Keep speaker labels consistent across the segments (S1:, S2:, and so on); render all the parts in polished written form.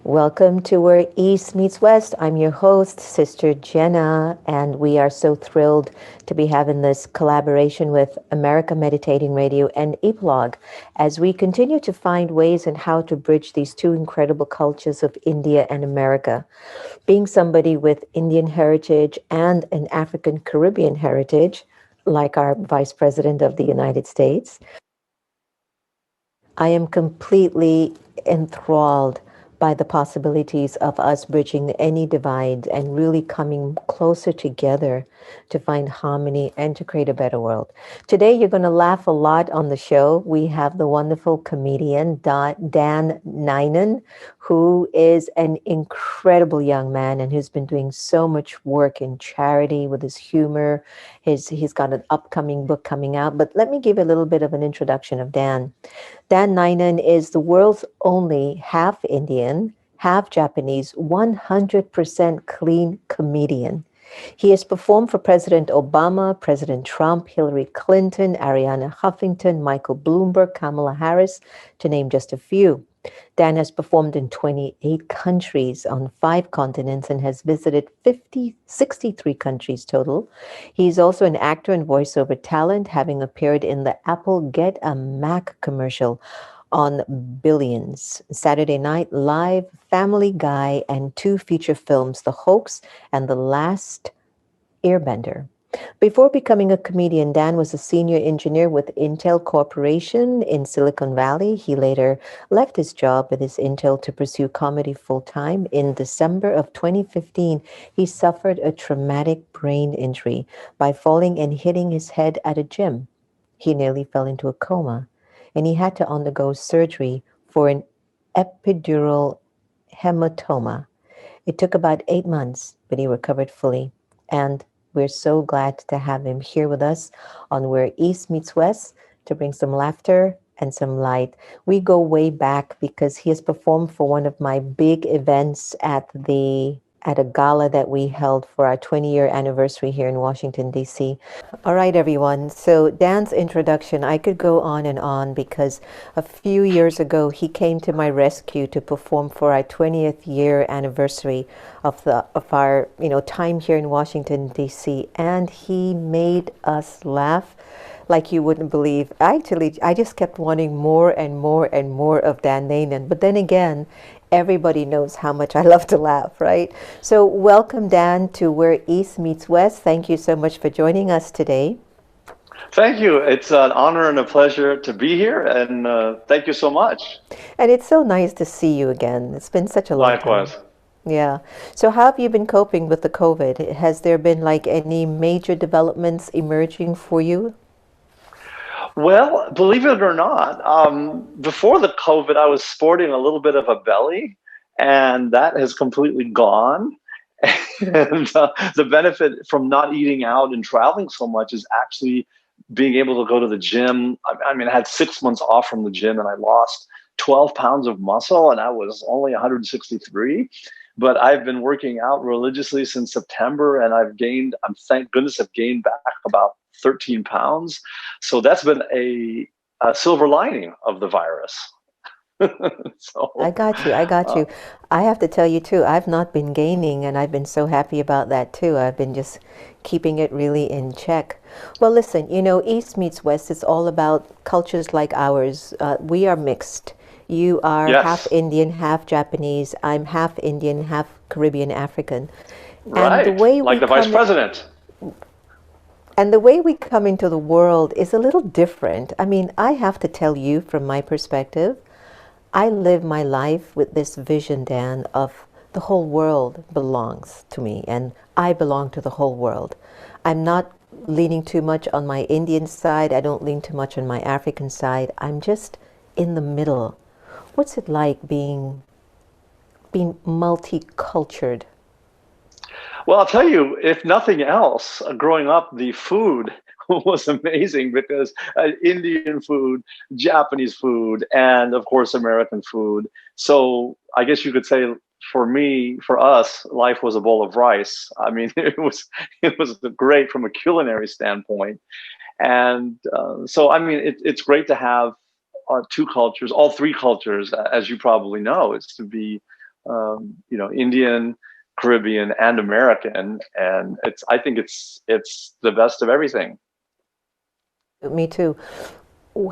S1: Welcome to Where East Meets West. I'm your host, Sister Jenna, and we are so thrilled to be having this collaboration with America Meditating Radio and Epilogue as we continue to find ways and how to bridge these two incredible cultures of India and America. Being somebody with Indian heritage and an African Caribbean heritage, like our Vice President of the United States, I am completely enthralled by the possibilities of us bridging any divide and really coming closer together to find harmony and to create a better world. Today, you're going to laugh a lot on the show. We have the wonderful comedian Dan Nainan, who is an incredible young man and who's been doing so much work in charity with his humor. He's got an upcoming book coming out. But let me give a little bit of an introduction of Dan. Dan Nainan is the world's only half Indian, half Japanese, 100% clean comedian. He has performed for President Obama, President Trump, Hillary Clinton, Arianna Huffington, Michael Bloomberg, Kamala Harris, to name just a few. Dan has performed in 28 countries on 5 continents and has visited 63 countries total. He's also an actor and voiceover talent, having appeared in the Apple Get a Mac commercial on Billions, Saturday Night Live, Family Guy, and 2 feature films, The Hoax and The Last Airbender. Before becoming a comedian, Dan was a senior engineer with Intel Corporation in Silicon Valley. He later left his job with his Intel to pursue comedy full-time. In December of 2015, he suffered a traumatic brain injury by falling and hitting his head at a gym. He nearly fell into a coma, and he had to undergo surgery for an epidural hematoma. It took about 8 months, but he recovered fully. And we're so glad to have him here with us on Where East Meets West to bring some laughter and some light. We go way back because he has performed for one of my big events at a gala that we held for our 20-year anniversary here in Washington, D.C. All right, everyone. So Dan's introduction, I could go on and on because a few years ago, he came to my rescue to perform for our 20th year anniversary of our time here in Washington, D.C. And he made us laugh like you wouldn't believe. Actually, I just kept wanting more and more and more of Dan Nainan. But then again, everybody knows how much I love to laugh, right? So welcome, Dan, to Where East Meets West. Thank you so much for joining us today.
S2: Thank you. It's an honor and a pleasure to be here, and thank you so much.
S1: And it's so nice to see you again. It's been such a long time.
S2: Likewise.
S1: Yeah. So how have you been coping with the COVID? Has there been like any major developments emerging for you?
S2: Well, believe it or not, before the COVID, I was sporting a little bit of a belly, and that has completely gone. And the benefit from not eating out and traveling so much is actually being able to go to the gym. I mean, I had 6 months off from the gym, and I lost 12 pounds of muscle, and I was only 163. But I've been working out religiously since September, and thank goodness, I've gained back about 13 pounds. So that's been a silver lining of the virus.
S1: I
S2: So,
S1: got you. I got
S2: uh,
S1: you. I have to tell you too, I've not been gaining and I've been so happy about that too. I've been just keeping it really in check. Well, listen, East meets West. It's all about cultures like ours. We are mixed. You are half
S2: yes,
S1: Indian, half Japanese. I'm half Indian, half Caribbean African. And the
S2: right.
S1: way we
S2: Like the vice
S1: come
S2: president.
S1: and the way we come into the world is a little different. I mean, I have to tell you from my perspective, I live my life with this vision, Dan, of the whole world belongs to me and I belong to the whole world. I'm not leaning too much on my Indian side. I don't lean too much on my African side. I'm just in the middle. What's it like being multicultured?
S2: Well, I'll tell you, if nothing else, growing up, the food was amazing because Indian food, Japanese food, and of course, American food. So I guess you could say for us, life was a bowl of rice. I mean, it was great from a culinary standpoint. And so, I mean, it's great to have 2 cultures, all 3 cultures, as you probably know, is to be Indian, Caribbean, and American, and I think it's the best of everything.
S1: Me too.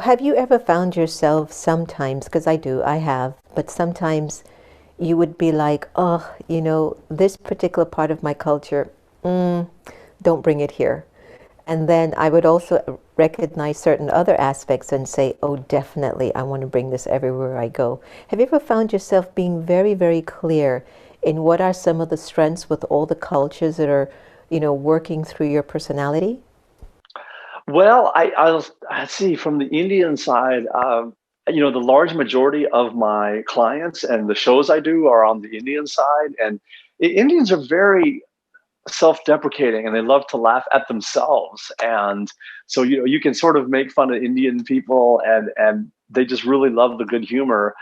S1: Have you ever found yourself sometimes, because I do, I have, but sometimes you would be like, oh, this particular part of my culture, don't bring it here. And then I would also recognize certain other aspects and say, oh, definitely, I want to bring this everywhere I go. Have you ever found yourself being very, very clear in what are some of the strengths with all the cultures that are, working through your personality?
S2: Well, I see from the Indian side. The large majority of my clients and the shows I do are on the Indian side, and Indians are very self-deprecating and they love to laugh at themselves. And so you can sort of make fun of Indian people, and they just really love the good humor.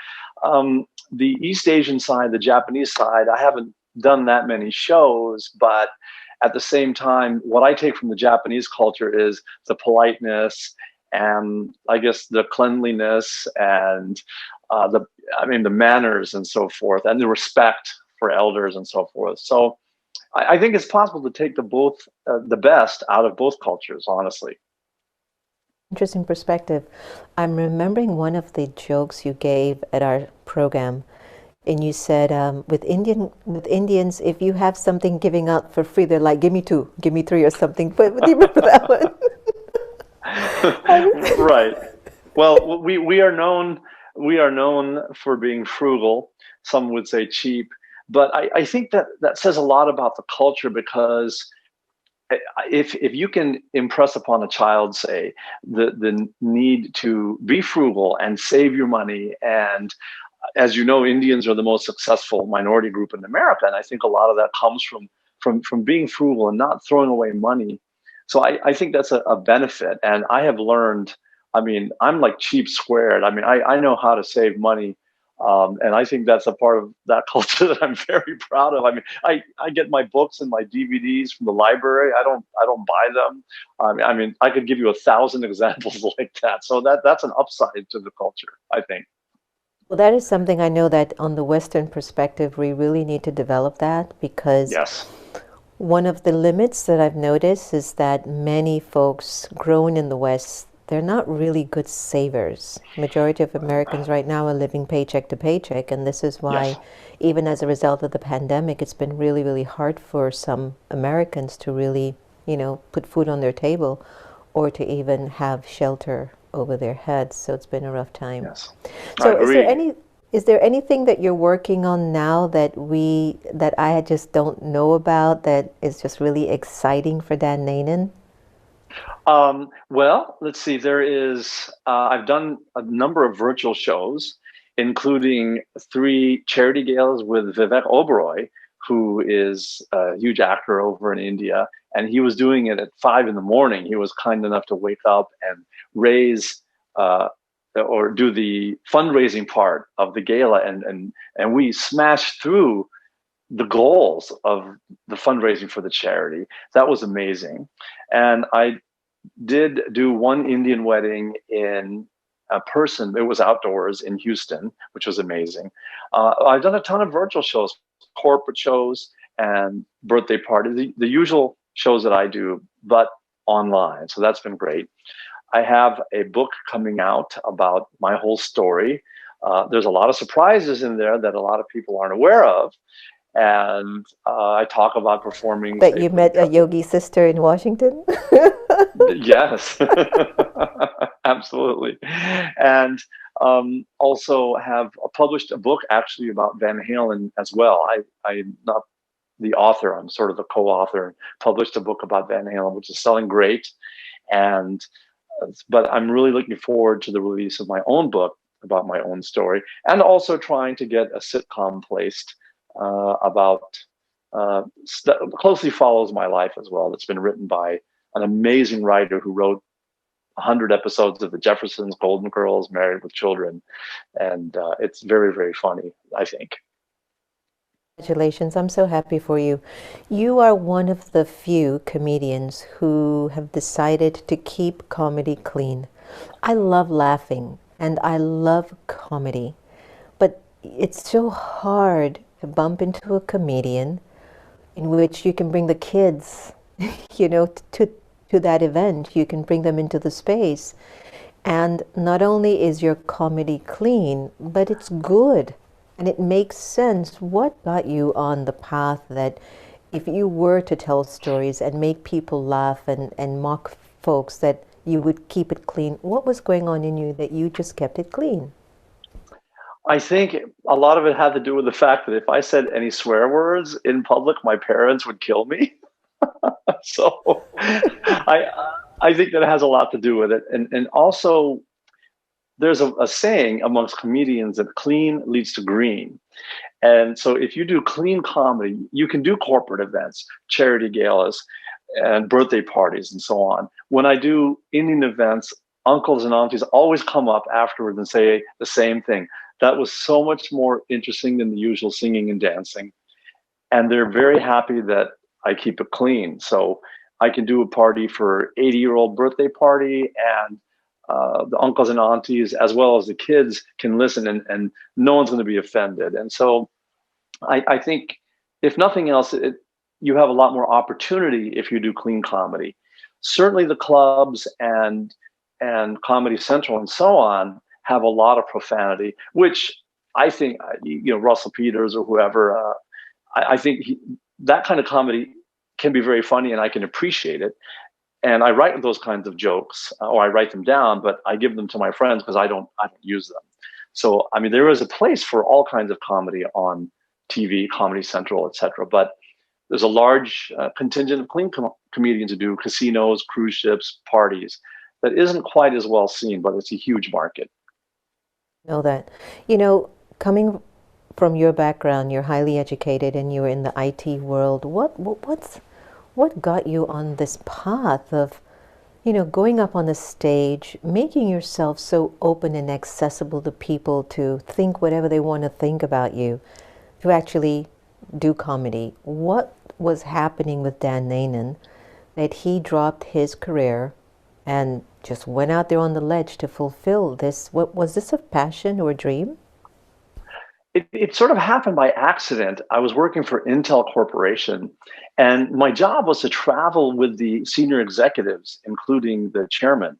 S2: The East Asian side, the Japanese side, I haven't done that many shows, but at the same time, what I take from the Japanese culture is the politeness and I guess the cleanliness and the manners and so forth, and the respect for elders and so forth. So I think it's possible to take the best out of both cultures, honestly.
S1: Interesting perspective. I'm remembering one of the jokes you gave at our program, and you said, with Indians, if you have something giving out for free, they're like, give me two, give me three, or something. But do you remember that one?
S2: Right. Well, we are known for being frugal. Some would say cheap, but I think that says a lot about the culture, because if you can impress upon a child, say, the need to be frugal and save your money, and as you know, Indians are the most successful minority group in America, and I think a lot of that comes from being frugal and not throwing away money. So I think that's a benefit, and I have learned. I mean, I'm like cheap squared. I mean, I know how to save money, and I think that's a part of that culture that I'm very proud of. I mean, I get my books and my DVDs from the library. I don't buy them. I mean, I could give you 1,000 examples like that. So that's an upside to the culture, I think.
S1: Well, that is something I know that on the Western perspective, we really need to develop that, because
S2: Yes.
S1: one of the limits that I've noticed is that many folks grown in the West, they're not really good savers. Majority of Americans right now are living paycheck to paycheck, and this is
S2: Yes.
S1: why, even as a result of the pandemic, it's been really, really hard for some Americans to really, put food on their table or to even have shelter over their heads. So it's been a rough time.
S2: Yes. I
S1: So
S2: agree.
S1: is there anything that you're working on now that I just don't know about that is just really exciting for Dan Nainan?
S2: Well, let's see. I've done a number of virtual shows, including three charity galas with Vivek Oberoi, who is a huge actor over in India. And he was doing it at 5 in the morning. He was kind enough to wake up and raise uh, or do the fundraising part of the gala. And we smashed through the goals of the fundraising for the charity. That was amazing. And I did do one Indian wedding in a person. It was outdoors in Houston, which was amazing. I've done a ton of virtual shows, corporate shows, and birthday parties, the usual shows that I do, but online. So that's been great. I have a book coming out about my whole story. There's a lot of surprises in there that a lot of people aren't aware of. And I talk about performing,
S1: That
S2: say,
S1: you
S2: for the
S1: met a yogi sister in Washington?
S2: Yes, absolutely. And also have published a book actually about Van Halen as well. I'm not the author, I'm sort of the co-author. Published a book about Van Halen, which is selling great. And but I'm really looking forward to the release of my own book about my own story, and also trying to get a sitcom placed about that closely follows my life as well. That's been written by an amazing writer who wrote 100 episodes of The Jeffersons, Golden Girls, Married with Children, and it's very, very funny, I think.
S1: Congratulations. I'm so happy for you. You are one of the few comedians who have decided to keep comedy clean. I love laughing and I love comedy, but it's so hard to bump into a comedian in which you can bring the kids, to that event. You can bring them into the space. And not only is your comedy clean, but it's good and it makes sense. What got you on the path that if you were to tell stories and make people laugh and mock folks, that you would keep it clean? What was going on in you that you just kept it clean?
S2: I think a lot of it had to do with the fact that if I said any swear words in public, my parents would kill me. So I I think that has a lot to do with it. And also there's a saying amongst comedians that clean leads to green. And so if you do clean comedy, you can do corporate events, charity galas, and birthday parties and so on. When I do Indian events, uncles and aunties always come up afterwards and say the same thing. That was so much more interesting than the usual singing and dancing. And they're very happy that I keep it clean. So I can do a party for 80-year-old birthday party, and the uncles and aunties, as well as the kids, can listen, and no one's going to be offended. And so I think, if nothing else, you have a lot more opportunity if you do clean comedy. Certainly, the clubs and Comedy Central and so on have a lot of profanity, which I think Russell Peters or whoever. I think that kind of comedy can be very funny, and I can appreciate it. And I write those kinds of jokes, or I write them down, but I give them to my friends because I don't use them. So I mean, there is a place for all kinds of comedy on TV, Comedy Central, etc. But there's a large contingent of clean comedians who do casinos, cruise ships, parties that isn't quite as well seen, but it's a huge market.
S1: Know that. Coming from your background, you're highly educated and you're in the IT world. What got you on this path of, going up on the stage, making yourself so open and accessible to people to think whatever they want to think about you, to actually do comedy? What was happening with Dan Nainan that he dropped his career and just went out there on the ledge to fulfill this? What was this, a passion or a dream?
S2: It sort of happened by accident. I was working for Intel Corporation, and my job was to travel with the senior executives, including the chairman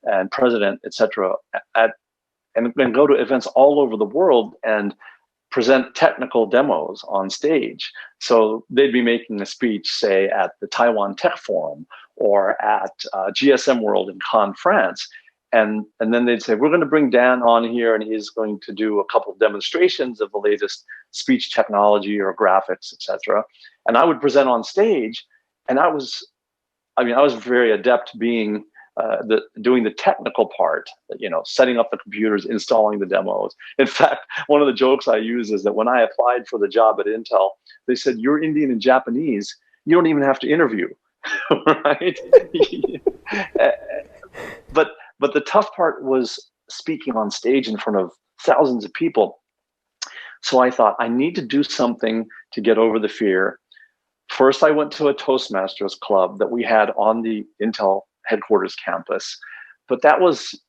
S2: and president, et cetera, and go to events all over the world and present technical demos on stage. So they'd be making a speech, say, at the Taiwan Tech Forum or at GSM World in Cannes, France. And then they'd say, we're going to bring Dan on here, and he's going to do a couple of demonstrations of the latest speech technology or graphics, et cetera. And I would present on stage, and I was very adept being doing the technical part, setting up the computers, installing the demos. In fact, one of the jokes I use is that when I applied for the job at Intel, they said, you're Indian and Japanese. You don't even have to interview, right? But the tough part was speaking on stage in front of thousands of people. So I thought, I need to do something to get over the fear. First, I went to a Toastmasters club that we had on the Intel headquarters campus, but that was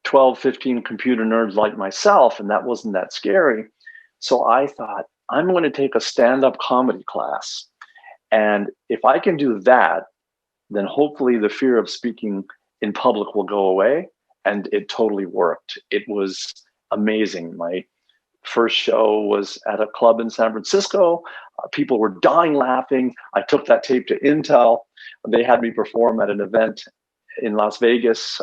S2: 12, 15 computer nerds like myself, and that wasn't that scary. So I thought, I'm going to take a stand-up comedy class. And if I can do that, then hopefully the fear of speaking in public will go away. And it totally worked. It was amazing. My first show was at a club in San Francisco. People were dying laughing. I took that tape to Intel. They had me perform at an event in Las Vegas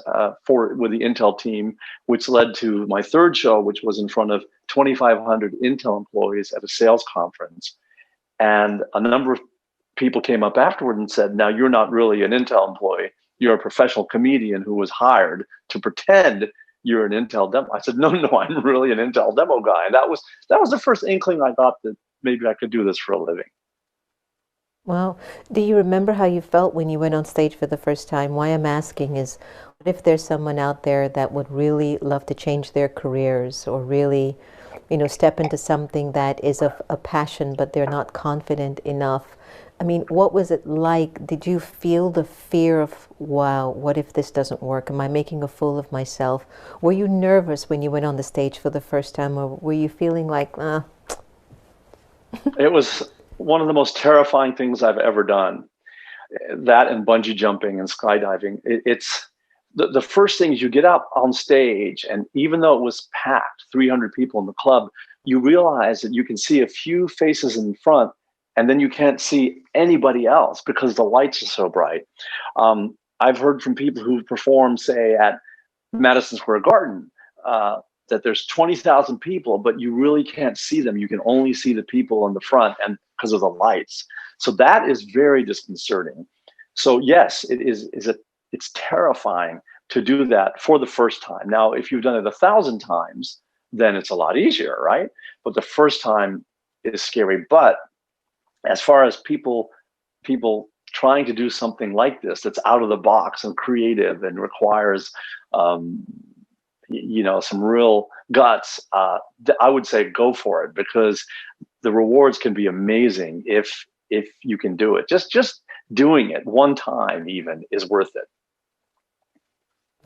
S2: with the Intel team, which led to my third show, which was in front of 2,500 Intel employees at a sales conference. And a number of people came up afterward and said, now you're not really an Intel employee. You're a professional comedian who was hired to pretend you're an Intel demo. I said, no, I'm really an Intel demo guy. And that was the first inkling I thought that maybe I could do this for a living.
S1: Well, do you remember how you felt when you went on stage for the first time? Why I'm asking is, what if there's someone out there that would really love to change their careers, or really, step into something that is of a passion, but they're not confident enough? I mean, what was it like? Did you feel the fear of, wow, what if this doesn't work? Am I making a fool of myself? Were you nervous when you went on the stage for the first time, or were you feeling like,
S2: It was one of the most terrifying things I've ever done. That and bungee jumping and skydiving. It's the first thing is you get up on stage, and even though it was packed, 300 people in the club, you realize that you can see a few faces in front, and then you can't see anybody else because the lights are so bright. I've heard from people who perform, say, at Madison Square Garden, that there's 20,000 people, but you really can't see them. You can only see the people in the front, and because of the lights. So that is very disconcerting. So yes, it's terrifying to do that for the first time. Now, if you've done it 1,000 times, then it's a lot easier, right? But the first time is scary. But as far as people trying to do something like this that's out of the box and creative and requires um, some real guts, I would say go for it, because the rewards can be amazing if you can do it. Just doing it one time even is worth it.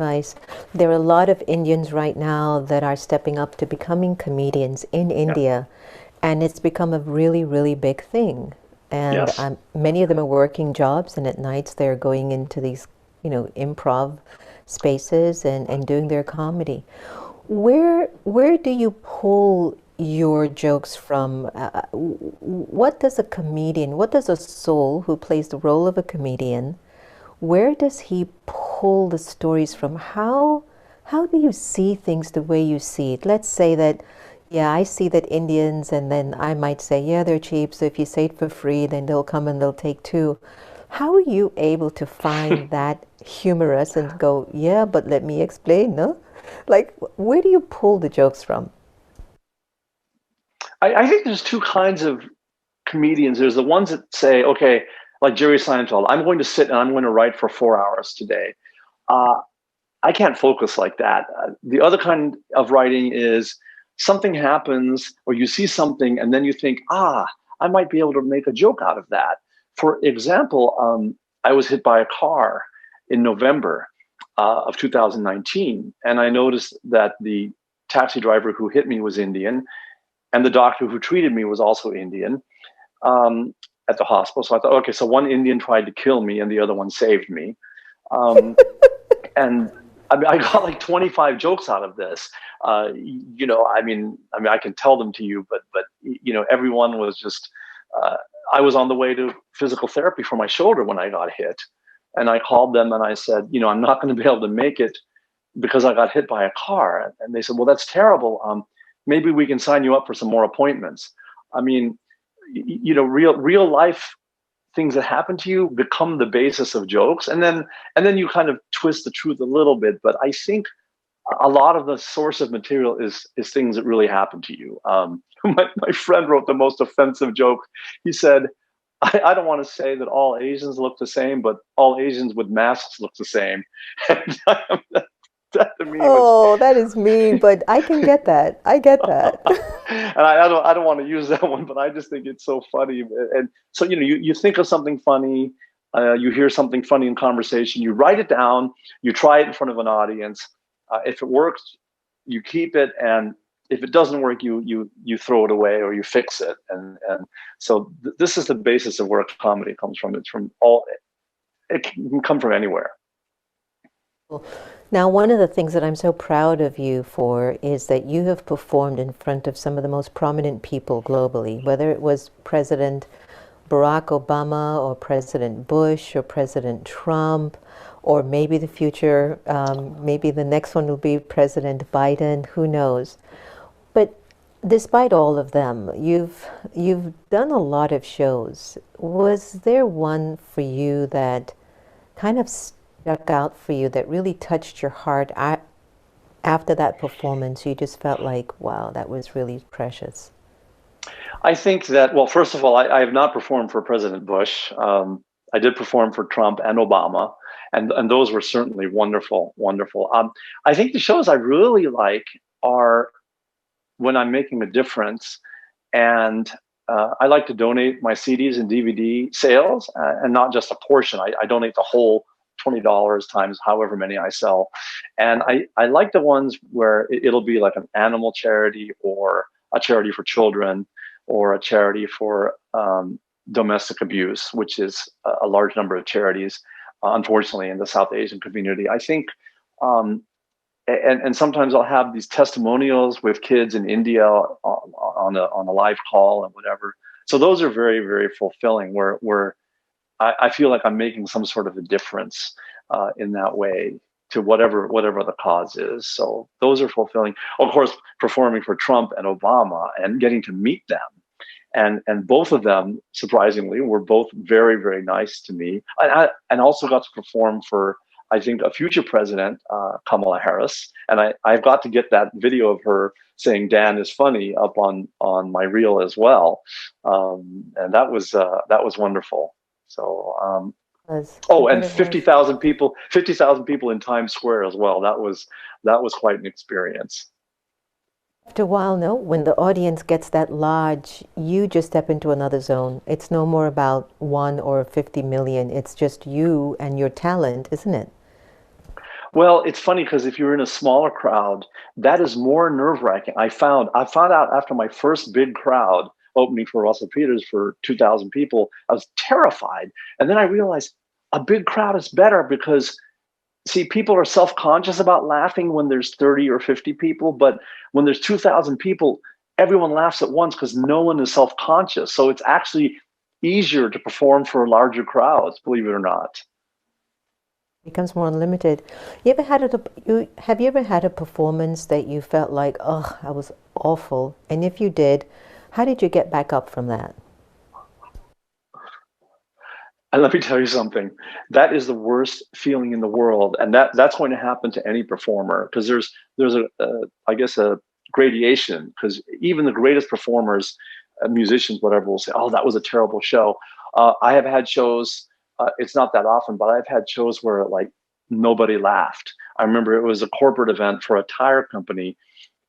S1: Advice. There are a lot of Indians right now that are stepping up to becoming comedians in
S2: Yeah.
S1: India, and it's become a really, really big thing. And
S2: Yes.
S1: many of them are working jobs, and at nights they're going into these, improv spaces and doing their comedy. Where do you pull your jokes from? What does a comedian, what does a soul who plays the role of a comedian, where does he pull the stories from? How do you see things the way you see it? Let's say that, yeah, I see that Indians, and then I might say, yeah, they're cheap, so if you say it for free, then they'll come and they'll take two. How are you able to find that humorous and go, yeah, but let me explain, no? Like, where do you pull the jokes from?
S2: I think there's two kinds of comedians. There's the ones that say, okay, like Jerry Seinfeld, I'm going to sit and I'm going to write for 4 hours today. Uh, I can't focus like that. The other kind of writing is something happens or you see something and then you think, I might be able to make a joke out of that. For example, I was hit by a car in November of 2019, and I noticed that the taxi driver who hit me was Indian, and the doctor who treated me was also Indian, at the hospital. So I thought, okay, so one Indian tried to kill me and the other one saved me. Um, and I mean, I got like 25 jokes out of this. I can tell them to you, but everyone was just. Uh, I was on the way to physical therapy for my shoulder when I got hit, and I called them and I said, I'm not going to be able to make it because I got hit by a car. And they said, well, that's terrible. Maybe we can sign you up for some more appointments. I mean, real life things that happen to you become the basis of jokes, and then you kind of twist the truth a little bit. But I think a lot of the source of material is things that really happen to you. My friend wrote the most offensive joke. He said, I don't want to say that all Asians look the same, but all Asians with masks look the same. And that to me was.
S1: Oh, that is mean, but I can get that. I get that.
S2: And I don't want to use that one, but I just think it's so funny. And so you think of something funny, you hear something funny in conversation, you write it down, you try it in front of an audience. If it works, you keep it, and if it doesn't work, you throw it away or you fix it. And so this is the basis of where comedy comes from. It's from all. It can come from anywhere.
S1: Now, one of the things that I'm so proud of you for is that you have performed in front of some of the most prominent people globally, whether it was President Barack Obama or President Bush or President Trump, or maybe the future, maybe the next one will be President Biden, who knows. But despite all of them, you've done a lot of shows. Was there one for you that kind of stuck out for you that really touched your heart after that performance? You just felt like, wow, that was really precious.
S2: I think that, well, first of all, I have not performed for President Bush. I did perform for Trump and Obama, and those were certainly wonderful, wonderful. I think the shows I really like are when I'm making a difference, and I like to donate my CDs and DVD sales, and not just a portion. I donate the whole $20 times however many I sell, and I like the ones where it'll be like an animal charity or a charity for children. or a charity for domestic abuse, which is a large number of charities, unfortunately, in the South Asian community. I think, and sometimes I'll have these testimonials with kids in India on a live call and whatever. So those are very, very fulfilling, where I feel like I'm making some sort of a difference in that way to whatever the cause is. So those are fulfilling. Of course, performing for Trump and Obama and getting to meet them. And both of them, surprisingly, were both very, very nice to me. And also got to perform for, I think, a future president, Kamala Harris. And I've got to get that video of her saying Dan is funny up on my reel as well. And that was wonderful. So and 50,000 people in Times Square as well. That was quite an experience.
S1: After a while, no, when the audience gets that large, you just step into another zone. It's no more about 1 or 50 million. It's just you and your talent, isn't it?
S2: Well, it's funny because if you're in a smaller crowd, that is more nerve-wracking. I found out after my first big crowd opening for Russell Peters for 2,000 people, I was terrified. And then I realized a big crowd is better because, see, people are self-conscious about laughing when there's 30 or 50 people, but when there's 2,000 people, everyone laughs at once because no one is self-conscious. So it's actually easier to perform for larger crowds, believe it or not.
S1: Becomes more unlimited. Have you ever had a performance that you felt like, oh, that was awful? And if you did, how did you get back up from that?
S2: And let me tell you something, that is the worst feeling in the world. And that's going to happen to any performer, because there's a gradation, because even the greatest performers, musicians, whatever, will say, oh, that was a terrible show. I have had shows, it's not that often, but I've had shows where like nobody laughed. I remember it was a corporate event for a tire company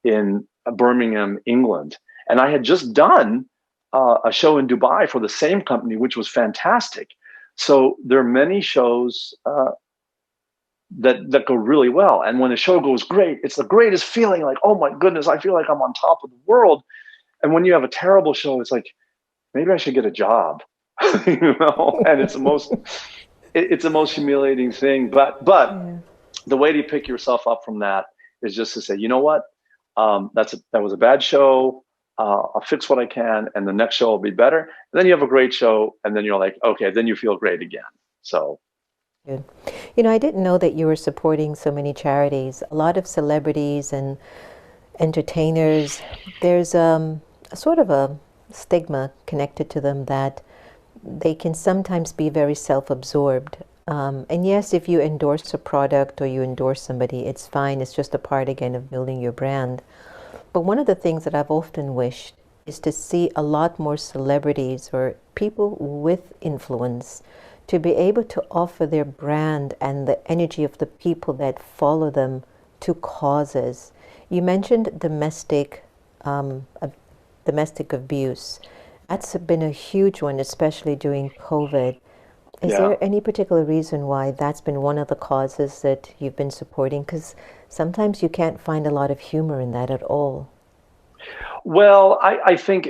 S2: in Birmingham, England. And I had just done a show in Dubai for the same company, which was fantastic. So there are many shows that go really well. And when a show goes great, it's the greatest feeling, like, oh my goodness, I feel like I'm on top of the world. And when you have a terrible show, it's like, maybe I should get a job, and it's the most humiliating thing. But the way to pick yourself up from that is just to say, you know what, that was a bad show. I'll fix what I can, and the next show will be better. And then you have a great show, and then you're like, okay, then you feel great again. So
S1: good. I didn't know that you were supporting so many charities. A lot of celebrities and entertainers, there's a sort of a stigma connected to them that they can sometimes be very self-absorbed. And yes, if you endorse a product or you endorse somebody, it's fine. It's just a part, again, of building your brand. But one of the things that I've often wished is to see a lot more celebrities or people with influence to be able to offer their brand and the energy of the people that follow them to causes. You mentioned domestic abuse. That's been a huge one, especially during COVID. Is there any particular reason why that's been one of the causes that you've been supporting? Because sometimes you can't find a lot of humor in that at all.
S2: Well, I think,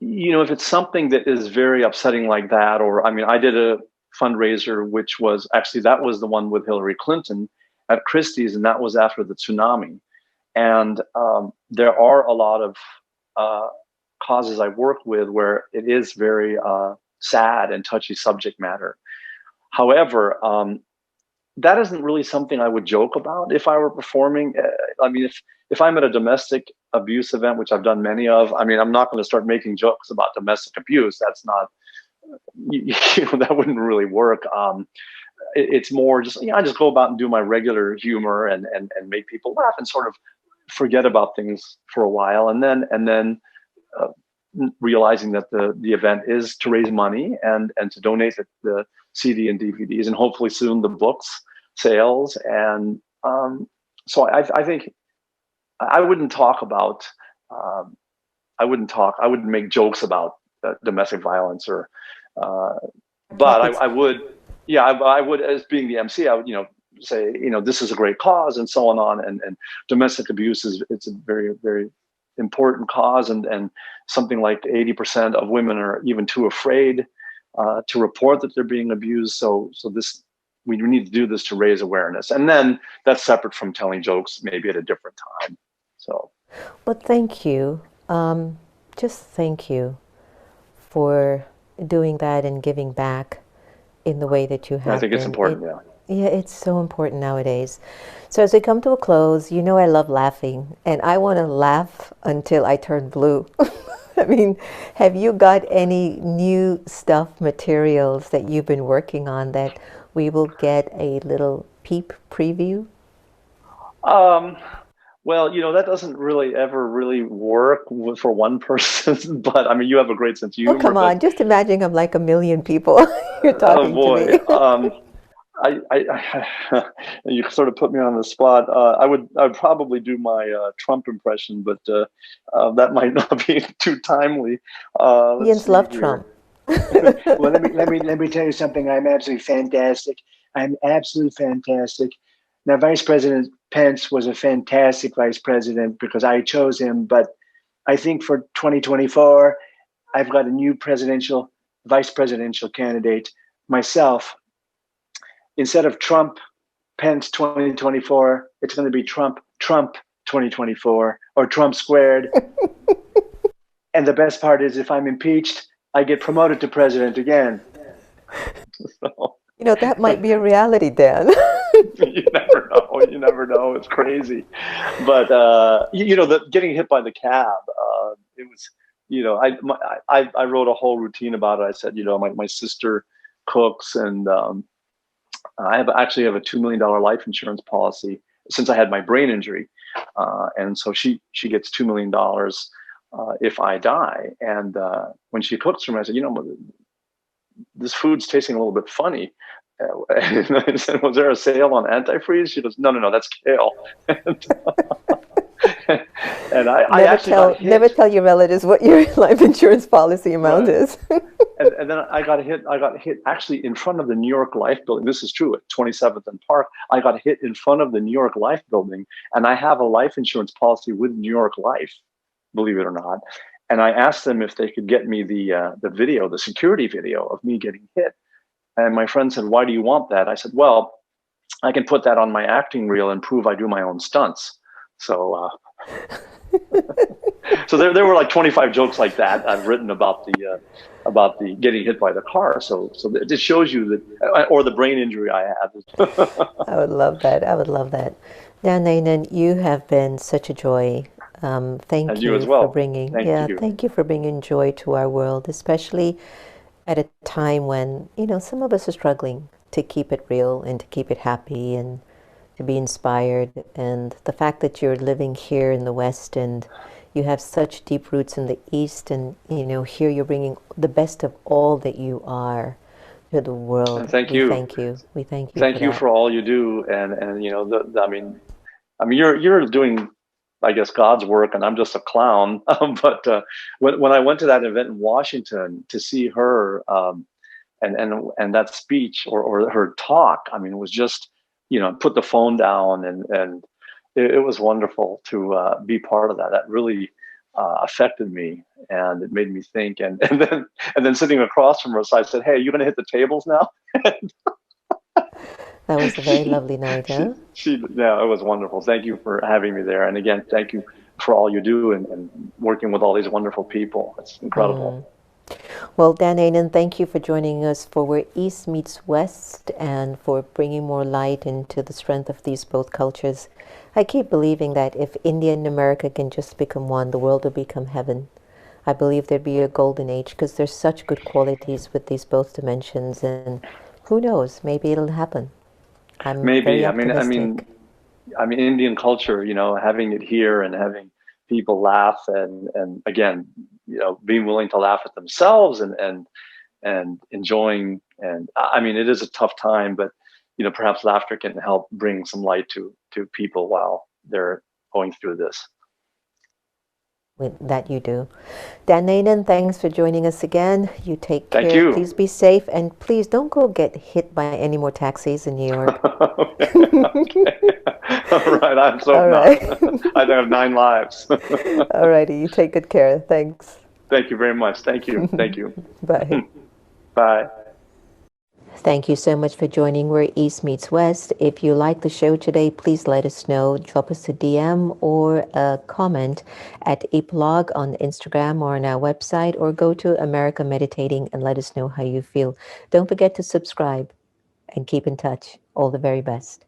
S2: if it's something that is very upsetting like that, or, I mean, I did a fundraiser, which was actually, that was the one with Hillary Clinton at Christie's, and that was after the tsunami. And there are a lot of causes I work with where it is very sad and touchy subject matter. However, that isn't really something I would joke about if I were performing. I mean, if I'm at a domestic abuse event, which I've done many of, I mean, I'm not going to start making jokes about domestic abuse. That's not, that wouldn't really work. It's more just, I just go about and do my regular humor and make people laugh and sort of forget about things for a while. And then realizing that the event is to raise money and to donate the CD and DVDs, and hopefully soon the books sales. And so I think I wouldn't talk about, I wouldn't make jokes about domestic violence or, but I would, I would, as being the MC, I would, say, this is a great cause and so on. And domestic abuse it's a very, very important cause, and something like 80% of women are even too afraid to report that they're being abused. So this, we need to do this to raise awareness, and then that's separate from telling jokes maybe at a different time. So,
S1: Well, thank you. Just thank you for doing that and giving back in the way that you
S2: I
S1: have
S2: think it's
S1: been.
S2: important. Yeah.
S1: Yeah, it's so important nowadays. So as we come to a close, you know I love laughing, and I want to laugh until I turn blue. I mean, have you got any new stuff, materials that you've been working on that we will get a little peep preview?
S2: Um, well, that doesn't really ever really work for one person, but I mean, you have a great sense of
S1: Oh,
S2: humor,
S1: come
S2: but
S1: on, just imagine I'm like a million people. You're
S2: oh
S1: talking to
S2: boy.
S1: me.
S2: You sort of put me on the spot. I'd probably do my Trump impression, but that might not be too timely. Let's
S1: Indians
S2: see
S1: love
S2: here.
S1: Trump.
S3: Well, let me tell you something. I'm absolutely fantastic. I'm absolutely fantastic. Now, Vice President Pence was a fantastic vice president because I chose him. But I think for 2024, I've got a new vice presidential candidate myself. Instead of Trump Pence 2024, it's going to be Trump 2024, or Trump squared. And the best part is, if I'm impeached, I get promoted to president again.
S2: So,
S1: You know, that might be a reality, Dan.
S2: you never know. You never know. It's crazy. But the getting hit by the cab. It was. I wrote a whole routine about it. I said, my sister cooks, and I actually have a $2 million life insurance policy since I had my brain injury, and so she gets $2 million if I die. And when she cooks for me, I said, this food's tasting a little bit funny. And I said, was there a sale on antifreeze? She goes, no, that's kale. And I actually got hit.
S1: Never tell your relatives what your life insurance policy amount
S2: Right.
S1: is.
S2: And then I got hit. I got hit actually in front of the New York Life building. This is true, at 27th and Park. I got hit in front of the New York Life building, and I have a life insurance policy with New York Life, believe it or not. And I asked them if they could get me the video, the security video of me getting hit. And my friend said, "Why do you want that?" I said, "Well, I can put that on my acting reel and prove I do my own stunts." So, so there were like 25 jokes like that I've written about the getting hit by the car. So it just shows you that, or the brain injury I had.
S1: I would love that. I would love that. Now, Nainan, you have been such a joy.
S2: And
S1: Thank
S2: you as
S1: you for
S2: well.
S1: bringing,
S2: Thank
S1: yeah,
S2: you.
S1: thank you for bringing joy to our world, especially at a time when, some of us are struggling to keep it real and to keep it happy and to be inspired. And the fact that you're living here in the West and you have such deep roots in the East, and, here you're bringing the best of all that you are to the
S2: And
S1: world.
S2: thank
S1: We
S2: you.
S1: thank you. We thank you for
S2: Thank you
S1: that.
S2: for all you do. And I mean, you're doing, I guess, God's work, and I'm just a clown. But when I went to that event in Washington to see her, and that speech, or her talk, I mean, it was just, put the phone down, and it was wonderful to be part of that. That really affected me, and it made me think. And then sitting across from her, so I said, "Hey, are you going to hit the tables now?"
S1: That was a very
S2: she,
S1: lovely night, huh?
S2: yeah, it was wonderful. Thank you for having me there. And again, thank you for all you do, and working with all these wonderful people. It's incredible.
S1: Well, Dan Anan, thank you for joining us for Where East Meets West and for bringing more light into the strength of these both cultures. I keep believing that if India and America can just become one, the world will become heaven. I believe there'd be a golden age because there's such good qualities with these both dimensions, and who knows, maybe it'll happen. I'm very
S2: Maybe,
S1: optimistic.
S2: Indian culture, having it here and having people laugh, and again, being willing to laugh at themselves, and enjoying. And I mean, it is a tough time, but perhaps laughter can help bring some light to people while they're going through this.
S1: that you do. Dan Nainan, thanks for joining us again. You take
S2: Thank
S1: care.
S2: you.
S1: Please be safe, and please don't go get hit by any more taxis in New York.
S2: Okay, okay. All right, I
S1: All
S2: hope
S1: right.
S2: not. I have 9 lives.
S1: All righty. You take good care. Thanks.
S2: Thank you very much. Thank you. Thank you.
S1: Bye.
S2: Bye.
S1: Thank you so much for joining Where East Meets West. If you like the show today, please let us know. Drop us a DM or a comment at Epilogue on Instagram or on our website, or go to America Meditating and let us know how you feel. Don't forget to subscribe and keep in touch. All the very best.